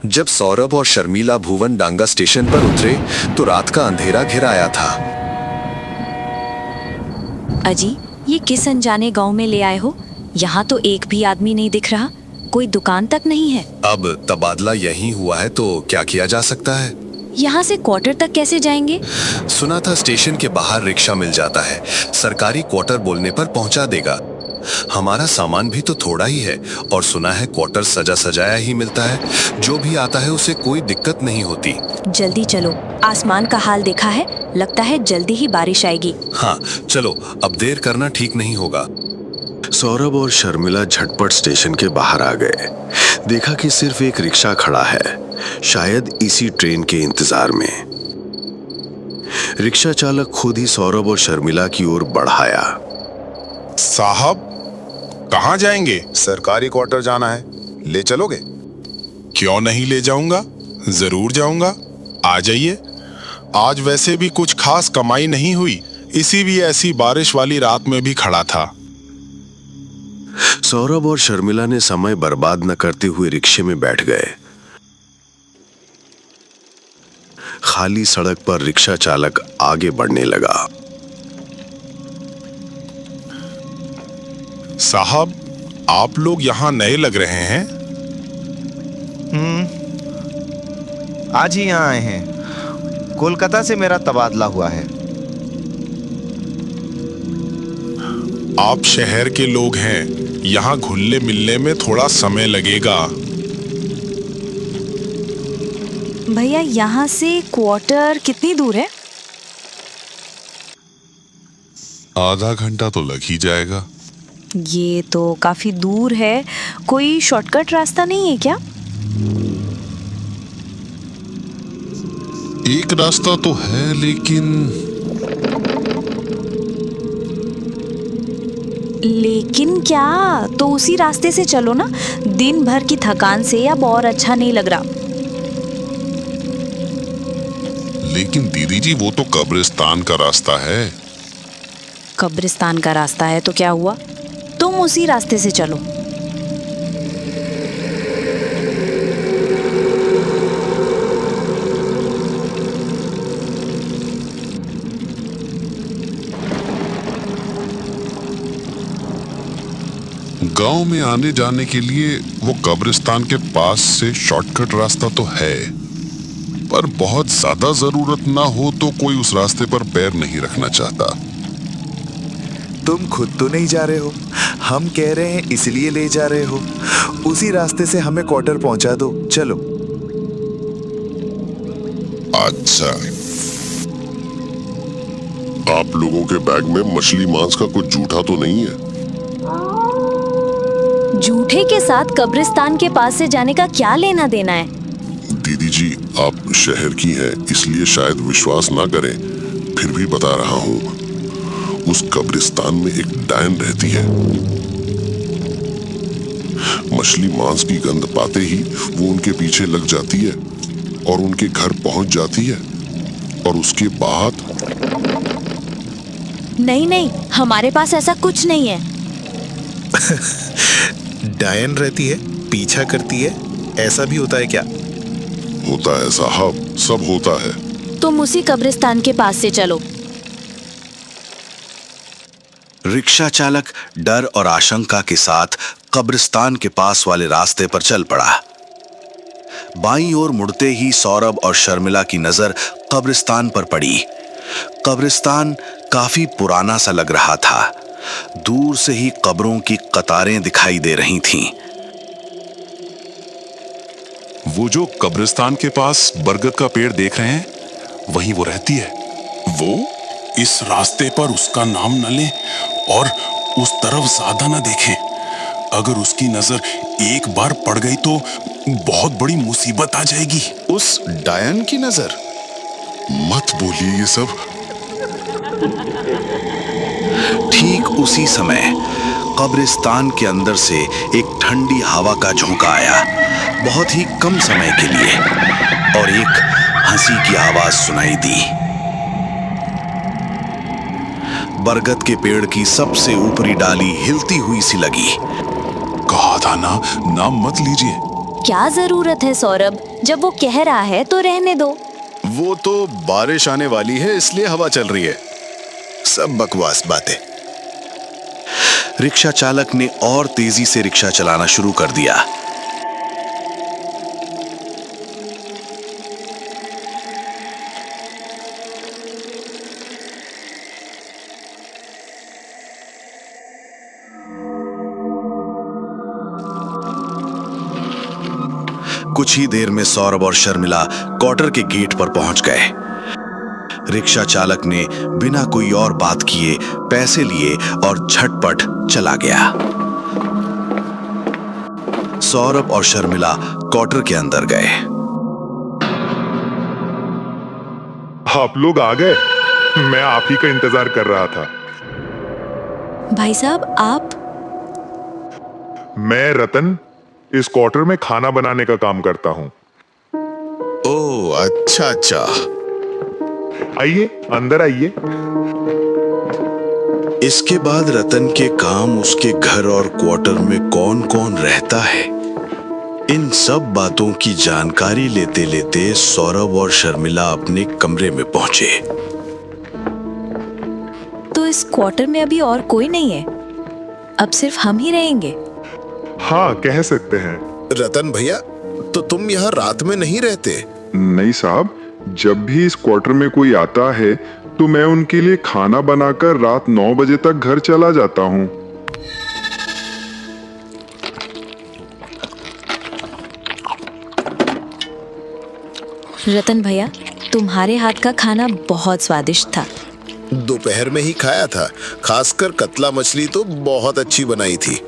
जब सौरभ और शर्मिला भुवन डांगा स्टेशन पर उतरे तो रात का अंधेरा घिर आया था। अजी, ये किस अनजाने गांव में ले आए हो? यहाँ तो एक भी आदमी नहीं दिख रहा, कोई दुकान तक नहीं है। अब तबादला यहीं हुआ है तो क्या किया जा सकता है? यहाँ से क्वार्टर तक कैसे जाएंगे? सुना था स्टेशन के बाहर रिक्शा मिल जाता है, सरकारी क्वार्टर बोलने पर पहुंचा देगा। हमारा सामान भी तो थोड़ा ही है और सुना है क्वार्टर सजा सजाया ही मिलता है, जो भी आता है उसे कोई दिक्कत नहीं होती। जल्दी चलो, आसमान का हाल देखा है, लगता है जल्दी ही बारिश आएगी। हाँ चलो, अब देर करना ठीक नहीं होगा। सौरभ और शर्मिला झटपट स्टेशन के बाहर आ गए। देखा कि सिर्फ एक रिक्शा खड़ा है, शायद इसी ट्रेन के इंतजार में। रिक्शा चालक खुद ही सौरभ और शर्मिला की ओर बढ़ाया। साहब, कहाँ जाएंगे? सरकारी क्वार्टर जाना है, ले चलोगे? क्यों नहीं ले जाऊंगा, जरूर जाऊंगा। आ जाइए। आज वैसे भी कुछ खास कमाई नहीं हुई, इसी भी ऐसी बारिश वाली रात में भी खड़ा था। सौरभ और शर्मिला ने समय बर्बाद न करते हुए रिक्शे में बैठ गए। खाली सड़क पर रिक्शा चालक आगे बढ़ने लगा। साहब, आप लोग यहाँ नए लग रहे हैं। आज ही यहाँ आए हैं। कोलकाता से मेरा तबादला हुआ है। आप शहर के लोग हैं, यहाँ घुलने मिलने में थोड़ा समय लगेगा। भैया, यहाँ से क्वार्टर कितनी दूर है? आधा घंटा तो लग ही जाएगा। ये तो काफी दूर है, कोई शॉर्टकट रास्ता नहीं है क्या? एक रास्ता तो है, लेकिन क्या? तो उसी रास्ते से चलो ना, दिन भर की थकान से अब और अच्छा नहीं लग रहा। लेकिन दीदी जी, वो तो कब्रिस्तान का रास्ता है। कब्रिस्तान का रास्ता है तो क्या हुआ, तुम उसी रास्ते से चलो। गांव में आने जाने के लिए वो कब्रिस्तान के पास से शॉर्टकट रास्ता तो है, पर बहुत ज्यादा जरूरत ना हो तो कोई उस रास्ते पर पैर नहीं रखना चाहता। तुम खुद तो नहीं जा रहे हो, हम कह रहे हैं इसलिए ले जा रहे हो। उसी रास्ते से हमें क्वार्टर पहुंचा दो, चलो। अच्छा, आप लोगों के बैग में मछली मांस का कुछ जूठा तो नहीं है? जूठे के साथ कब्रिस्तान के पास से जाने का क्या लेना देना है? दीदी जी, आप शहर की हैं, इसलिए शायद विश्वास ना करें, फिर भी बता रहा हूँ। उस कब्रिस्तान में एक डायन रहती है। मछली मांस की गंध पाते ही वो उनके पीछे लग जाती है और उनके घर पहुंच जाती है, और उसके बाद नहीं, हमारे पास ऐसा कुछ नहीं है। डायन रहती है, पीछा करती है, ऐसा भी होता है क्या? होता है साहब, सब होता है। तुम उसी कब्रिस्तान के पास से चलो। रिक्शा चालक डर और आशंका के साथ कब्रिस्तान के पास वाले रास्ते पर चल पड़ा। बाईं ओर मुड़ते ही सौरभ और शर्मिला की नजर कब्रिस्तान पर पड़ी। कब्रिस्तान काफी पुराना सा लग रहा था। दूर से ही कब्रों की कतारें दिखाई दे रही थीं। वो जो कब्रिस्तान के पास बरगद का पेड़ देख रहे हैं, वहीं वो रहती है। वो इस रास्ते पर उसका नाम न लें और उस तरफ ज्यादा न देखें। अगर उसकी नजर एक बार पड़ गई तो बहुत बड़ी मुसीबत आ जाएगी। उस डायन की नजर? मत बोलिए ये सब। ठीक उसी समय कब्रिस्तान के अंदर से एक ठंडी हवा का झोंका आया, बहुत ही कम समय के लिए, और एक हंसी की आवाज सुनाई दी। बरगद के पेड़ की सबसे ऊपरी डाली हिलती हुई सी लगी। कहा था ना, नाम मत लीजिए। क्या जरूरत है सौरभ, जब वो कह रहा है तो रहने दो। वो तो बारिश आने वाली है इसलिए हवा चल रही है। सब बकवास बातें। रिक्शा चालक ने और तेजी से रिक्शा चलाना शुरू कर दिया। कुछ ही देर में सौरभ और शर्मिला क्वार्टर के गेट पर पहुंच गए। रिक्शा चालक ने बिना कोई और बात किए पैसे लिए और झटपट चला गया। सौरभ और शर्मिला क्वार्टर के अंदर गए। आप लोग आ गए? मैं आप ही का इंतजार कर रहा था। भाई साहब आप? मैं रतन इस क्वार्टर में खाना बनाने का काम करता हूं। ओह अच्छा अच्छा। आइए अंदर आइए। इसके बाद रतन के काम, उसके घर और क्वार्टर में कौन कौन रहता है, इन सब बातों की जानकारी लेते लेते सौरभ और शर्मिला अपने कमरे में पहुंचे। तो इस क्वार्टर में अभी और कोई नहीं है, अब सिर्फ हम ही रहेंगे। हाँ कह सकते हैं। रतन भैया, तो तुम यहाँ रात में नहीं रहते? नहीं साहब, जब भी इस क्वार्टर में कोई आता है तो मैं उनके लिए खाना बनाकर रात 9 बजे तक घर चला जाता हूँ। रतन भैया, तुम्हारे हाथ का खाना बहुत स्वादिष्ट था। दोपहर में ही खाया था, खासकर कतला मछली तो बहुत अच्छी बनाई थी।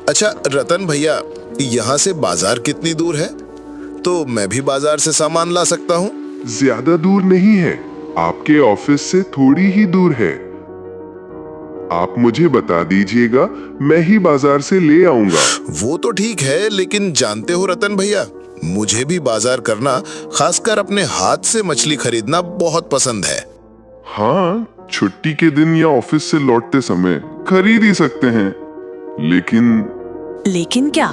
अच्छा रतन भैया, यहाँ से बाजार कितनी दूर है? तो मैं भी बाजार से सामान ला सकता हूँ? ज्यादा दूर नहीं है, आपके ऑफिस से थोड़ी ही दूर है। आप मुझे बता दीजिएगा, मैं ही बाजार से ले आऊंगा। वो तो ठीक है, लेकिन जानते हो रतन भैया, मुझे भी बाजार करना, खासकर अपने हाथ से मछली खरीदना बहुत पसंद है। हाँ, छुट्टी के दिन या ऑफिस से लौटते समय खरीद ही सकते हैं, लेकिन क्या?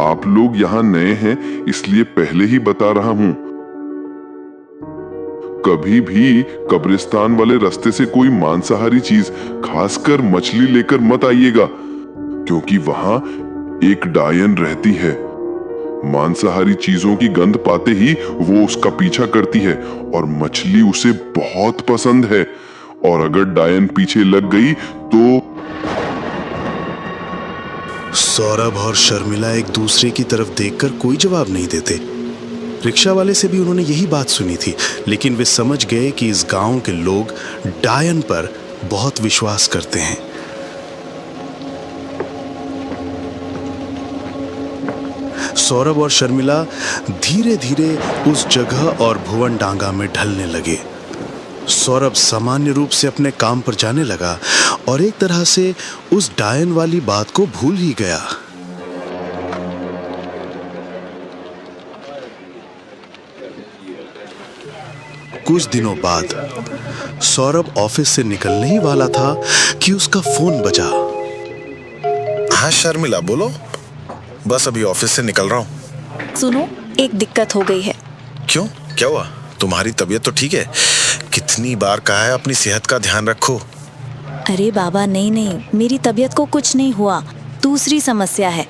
आप लोग यहाँ नए हैं इसलिए पहले ही बता रहा हूँ, कभी भी कब्रिस्तान वाले रास्ते से कोई मांसाहारी चीज, खासकर मछली लेकर मत आइएगा, क्योंकि वहां एक डायन रहती है। मांसाहारी चीजों की गंध पाते ही वो उसका पीछा करती है और मछली उसे बहुत पसंद है, और अगर डायन पीछे लग गई तो। सौरभ और शर्मिला एक दूसरे की तरफ देखकर कोई जवाब नहीं देते। रिक्शा वाले से भी उन्होंने यही बात सुनी थी, लेकिन वे समझ गए कि इस गांव के लोग डायन पर बहुत विश्वास करते हैं। सौरभ और शर्मिला धीरे धीरे उस जगह और भुवन डांगा में ढलने लगे। सौरभ सामान्य रूप से अपने काम पर जाने लगा और एक तरह से उस डायन वाली बात को भूल ही गया। कुछ दिनों बाद सौरभ ऑफिस से निकलने ही वाला था कि उसका फोन बजा। हाँ शर्मिला बोलो, बस अभी ऑफिस से निकल रहा हूँ। सुनो, एक दिक्कत हो गई है। क्यों, क्या हुआ? तुम्हारी तबीयत तो ठीक है? कितनी बार कहा है अपनी सेहत का ध्यान रखो। अरे बाबा नहीं, मेरी तबीयत को कुछ नहीं हुआ, दूसरी समस्या है।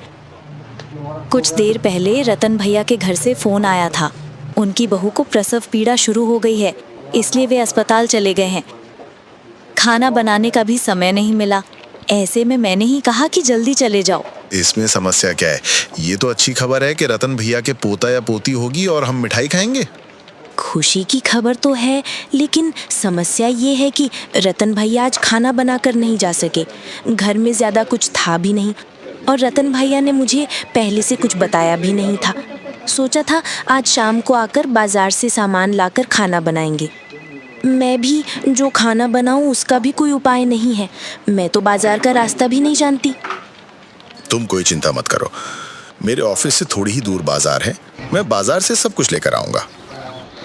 कुछ देर पहले रतन भैया के घर से फोन आया था, उनकी बहू को प्रसव पीड़ा शुरू हो गई है, इसलिए वे अस्पताल चले गए हैं। खाना बनाने का भी समय नहीं मिला, ऐसे में मैंने ही कहा कि जल्दी चले जाओ। इसमें समस्या क्या है? ये तो अच्छी खबर है कि रतन भैया के पोता या पोती होगी और हम मिठाई खाएंगे। खुशी की खबर तो है, लेकिन समस्या ये है कि रतन भैया आज खाना बनाकर नहीं जा सके। घर में ज़्यादा कुछ था भी नहीं और रतन भैया ने मुझे पहले से कुछ बताया भी नहीं था। सोचा था आज शाम को आकर बाजार से सामान लाकर खाना बनाएंगे। मैं भी जो खाना बनाऊं उसका भी कोई उपाय नहीं है। मैं तो बाजार का रास्ता भी नहीं जानती। तुम कोई चिंता मत करो, मेरे ऑफिस से थोड़ी ही दूर बाजार है, मैं बाजार से सब कुछ लेकर आऊंगा।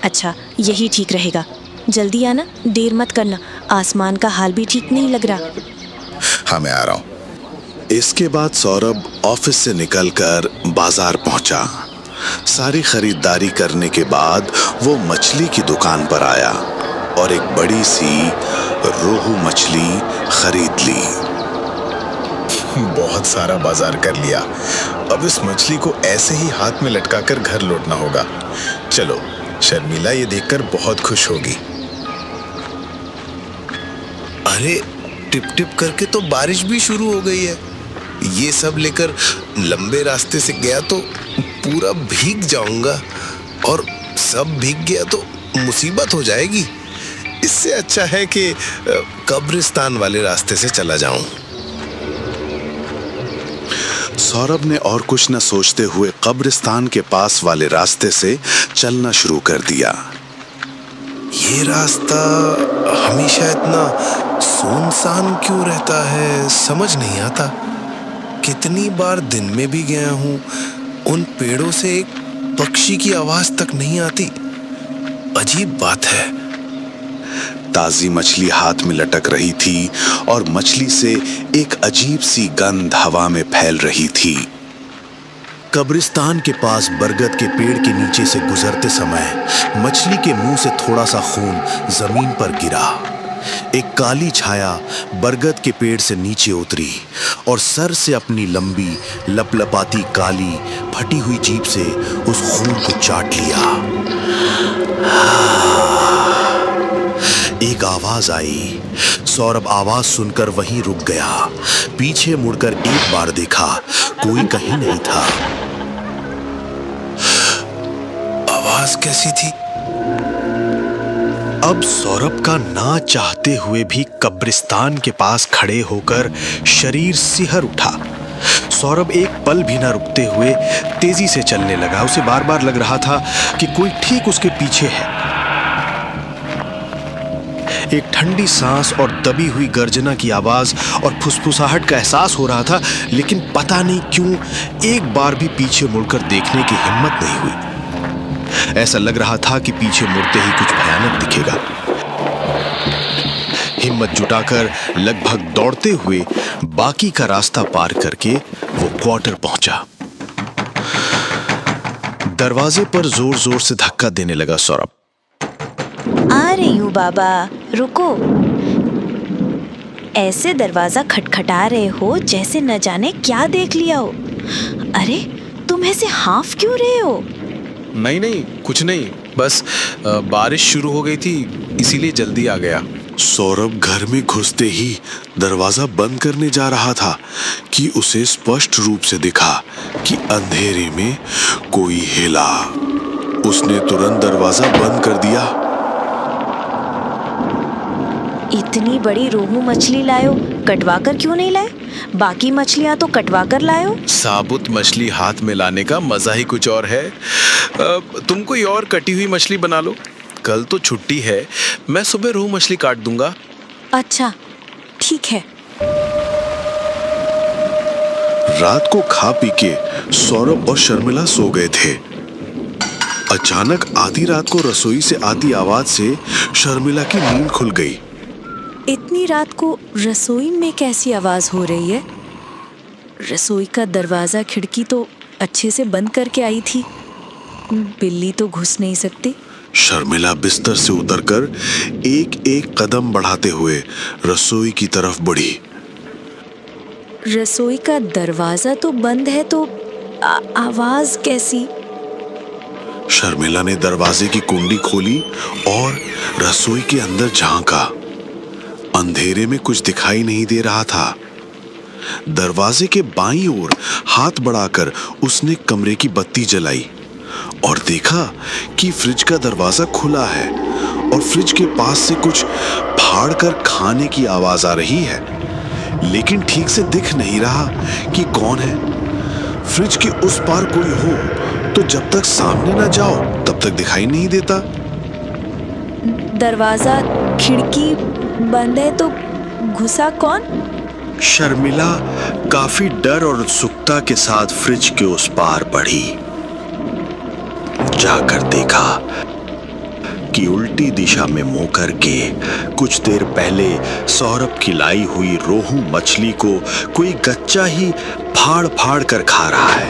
अच्छा, यही ठीक रहेगा। जल्दी आना, देर मत करना, आसमान का हाल भी ठीक नहीं लग रहा। हाँ मैं आ रहा हूँ। इसके बाद सौरभ ऑफिस से निकलकर बाजार पहुंचा। सारी खरीदारी करने के बाद वो मछली की दुकान पर आया और एक बड़ी सी रोहू मछली खरीद ली। बहुत सारा बाजार कर लिया, अब इस मछली को ऐसे ही हाथ में लटकाकर घर लौटना होगा। चलो, शर्मिला ये देखकर बहुत खुश होगी। अरे टिप टिप करके तो बारिश भी शुरू हो गई है। ये सब लेकर लंबे रास्ते से गया तो पूरा भीग जाऊंगा, और सब भीग गया तो मुसीबत हो जाएगी। इससे अच्छा है कि कब्रिस्तान वाले रास्ते से चला जाऊं। सौरभ ने और कुछ न सोचते हुए कब्रिस्तान के पास वाले रास्ते से चलना शुरू कर दिया। ये रास्ता हमेशा इतना सुनसान क्यों रहता है, समझ नहीं आता। कितनी बार दिन में भी गया हूं, उन पेड़ों से एक पक्षी की आवाज तक नहीं आती। अजीब बात है। ताजी मछली हाथ में लटक रही थी और मछली से एक अजीब सी गंध हवा में फैल रही थी। कब्रिस्तान के पास बरगद के पेड़ के नीचे से गुजरते समय मछली के मुंह से थोड़ा सा खून जमीन पर गिरा। एक काली छाया बरगद के पेड़ से नीचे उतरी और सर से अपनी लंबी लपलपाती काली फटी हुई जीभ से उस खून को चाट लिया। एक आवाज आई। सौरभ आवाज सुनकर वहीं रुक गया। पीछे मुड़कर एक बार देखा, कोई कहीं नहीं था। आवाज कैसी थी? अब सौरभ का ना चाहते हुए भी कब्रिस्तान के पास खड़े होकर शरीर सिहर उठा। सौरभ एक पल भी न रुकते हुए तेजी से चलने लगा। उसे बार बार लग रहा था कि कोई ठीक उसके पीछे है। एक ठंडी सांस और दबी हुई गर्जना की आवाज और फुसफुसाहट का एहसास हो रहा था, लेकिन पता नहीं क्यों एक बार भी पीछे मुड़कर देखने की हिम्मत नहीं हुई। ऐसा लग रहा था कि पीछे मुड़ते ही कुछ भयानक दिखेगा। हिम्मत जुटाकर लगभग दौड़ते हुए बाकी का रास्ता पार करके वो क्वार्टर पहुंचा। दरवाजे पर जोर जोर से धक्का देने लगा सौरभ। आ रही हूँ बाबा, रुको। ऐसे दरवाजा खटखटा रहे हो जैसे न जाने क्या देख लिया हो। अरे तुम ऐसे हाफ क्यों रहे हो? नहीं नहीं, कुछ नहीं, बस बारिश शुरू हो गई थी, इसीलिए जल्दी आ गया। सौरभ घर में घुसते ही दरवाजा बंद करने जा रहा था कि उसे स्पष्ट रूप से दिखा कि अंधेरे में कोई हिला। उसने तुरंत दरवाजा बंद कर दिया। इतनी बड़ी रोहू मछली लायो, कटवाकर क्यों नहीं लाए? बाकी मछलियां तो कटवाकर लायो। साबुत मछली हाथ में लाने का मजा ही कुछ और है। तुम कोई और कटी हुई मछली बना लो। कल तो छुट्टी है, मैं सुबह रोहू मछली काट दूंगा। अच्छा ठीक है। रात को खा पी के सौरभ और शर्मिला सो गए थे। अचानक आधी रात को रसोई से आती आवाज से शर्मिला की नींद खुल गई। इतनी रात को रसोई में कैसी आवाज हो रही है? रसोई का दरवाजा खिड़की तो अच्छे से बंद करके आई थी। बिल्ली तो घुस नहीं सकती। शर्मिला बिस्तर से उतरकर एक एक कदम बढ़ाते हुए रसोई की तरफ बढ़ी। रसोई का दरवाजा तो बंद है तो आवाज कैसी? शर्मिला ने दरवाजे की कुंडी खोली और रसोई के अंदर झांका। अंधेरे में कुछ दिखाई नहीं दे रहा था। दरवाजे के बाईं ओर हाथ बढ़ाकर उसने कमरे की बत्ती जलाई और देखा कि फ्रिज का दरवाजा खुला है और फ्रिज के पास से कुछ फाड़ कर खाने की आवाज आ रही है, लेकिन ठीक से दिख नहीं रहा कि कौन है। फ्रिज के उस पार कोई हो तो जब तक सामने ना जाओ तब तक दिखाई नहीं देता। दरवाजा खिड़की बंद है तो घुसा कौन? शर्मिला काफी डर और उत्सुकता के साथ फ्रिज के उस पार बढ़ी। जाकर देखा की उल्टी दिशा में मुंह करके कुछ देर पहले सौरभ की लाई हुई रोहू मछली को कोई गच्चा ही फाड़ फाड़ कर खा रहा है।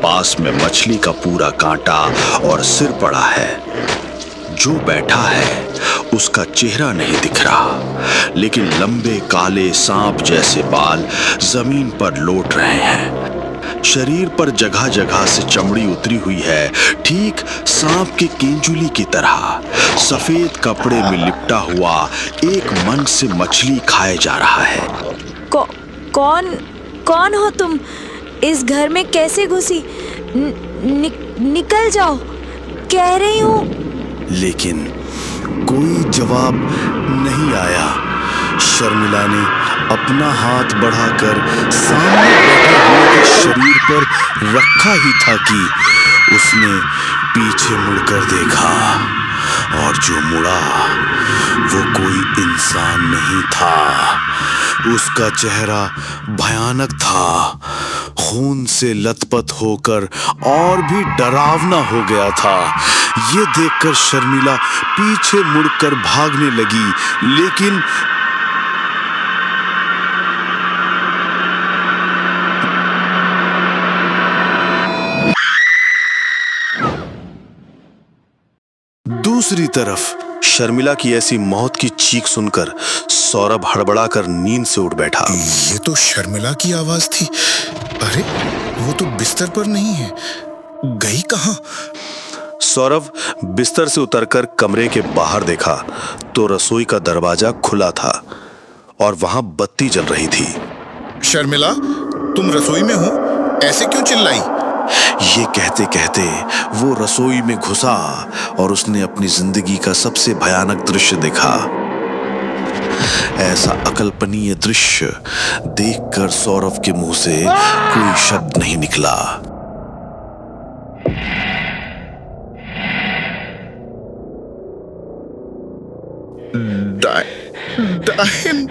पास में मछली का पूरा कांटा और सिर पड़ा है। जो बैठा है उसका चेहरा नहीं दिख रहा, लेकिन लंबे काले सांप जैसे बाल जमीन पर लौट रहे हैं। शरीर पर जगह जगह से चमड़ी उतरी हुई है, ठीक सांप के केंचुली की तरह। सफेद कपड़े में लिपटा हुआ एक मन से मछली खाए जा रहा है। कौन हो तुम? इस घर में कैसे घुसी? निकल जाओ, कह रही हूँ। लेकिन कोई जवाब नहीं आया। शर्मिला ने अपना हाथ बढ़ाकर सामने बैठे हुए के शरीर पर रखा ही था कि उसने पीछे मुड़कर देखा, और जो मुड़ा वो कोई इंसान नहीं था। उसका चेहरा भयानक था, खून से लथपथ होकर और भी डरावना हो गया था। ये देखकर शर्मिला पीछे मुड़कर भागने लगी, लेकिन दूसरी तरफ शर्मिला की ऐसी मौत की चीख सुनकर सौरभ हड़बड़ाकर नींद से उठ बैठा। ये तो शर्मिला की आवाज थी। अरे वो तो बिस्तर पर नहीं है, गई कहां? सौरभ बिस्तर से उतरकर कमरे के बाहर देखा तो रसोई का दरवाजा खुला था और वहां बत्ती जल रही थी। शर्मिला, तुम रसोई में हो? ऐसे क्यों चिल्लाई? ये कहते कहते वो रसोई में घुसा और उसने अपनी जिंदगी का सबसे भयानक दृश्य देखा। ऐसा अकल्पनीय दृश्य देखकर सौरभ के मुंह से कोई शब्द नहीं निकला। डायन